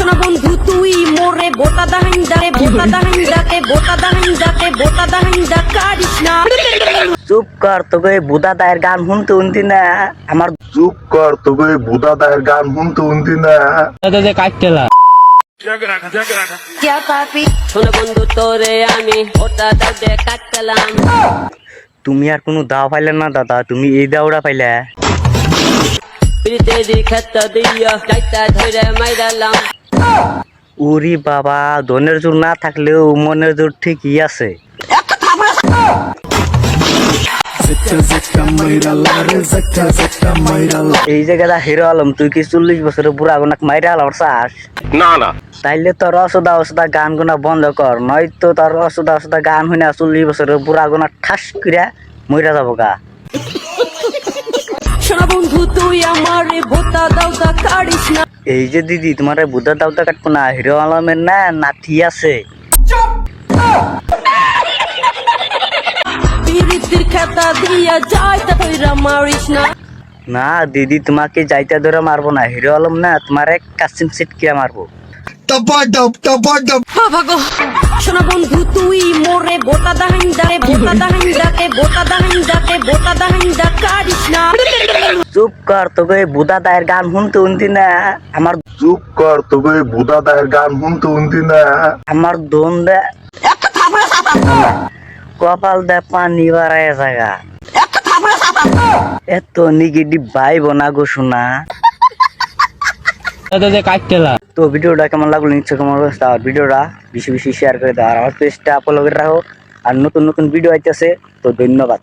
শোনা বন্ধু তুই মোরে বোতা দাহিন্দারে বোতা দাহিন্দাতে বোতা দাহিন্দাতে বোতা দাহিন্দা কারিস না। চুপ কর, তোকে বুদা দায়ের গান শুনতে শুনতি না আমার। চুপ কর, তোকে বুদা দায়ের গান শুনতে শুনতি না। কাটতেলা শোনা বন্ধু তোরে আমি বোতা দাদে কাটলাম। তুমি আর কোনো দাও পাইলে না দাদা, তুমি এই দাওড়া পাইলে। উরি বাবা, ধনের জোর না থাকলেও মনের জোর ঠিকই আছে। এই জায়গাটা হিরো আলম, তুই কি 40 বছরের বুড়া গোনাক মাইরা আলাম চাস? না না, তাইলে তোর অসদা গান গোনা বন্ধ কর, নয়তো তোর অসদা গান হইনা 40 বছরের বুড়া গোনা ঠাস করিয়া মইরা যাবো গা। শোনা বন্ধু তুই আমারে বোতা দাউদা কারিস না। এই যে দিদি, তোমার বুদ্ধা দাউদা কাটবো না, হিরো আলমের না নাতি আছে। বিরিতির খেতা দিয়া যাইতে কইরা মারিস না। না দিদি, তোমাকে যাইতে ধরে মারবো না, হিরো আলম না তোমার এক কাসিম সিটকিয়া মারবো। শোনা বন্ধু তুই মোরে বোতা দাহিন্দারে বোতা দাহিন্দাতে বোতা দাহিন্দাতে বোতা দাহিন্দা কারিস না। চুপ কর, তোকে বুদা দায়ের গান শুনতে শুনতি না আমার। চুপ কর, তোকে বুদা দায়ের গান শুনতে শুনতি না। আমার দোন দে কপাল দে পানি বাড়ায় জায়গা। এত নেগেটিভ ভাইব না গো শোনা। কাটতেলা তো ভিডিওটা কেমন লাগলো নিশ্চয় কেমন লাগছে, আর ভিডিওটা বেশি বেশি শেয়ার করে দাও, আর আমার পেজটা ফলো করে রাখো। আর নতুন নতুন ভিডিও আইতেছে, তো ধন্যবাদ।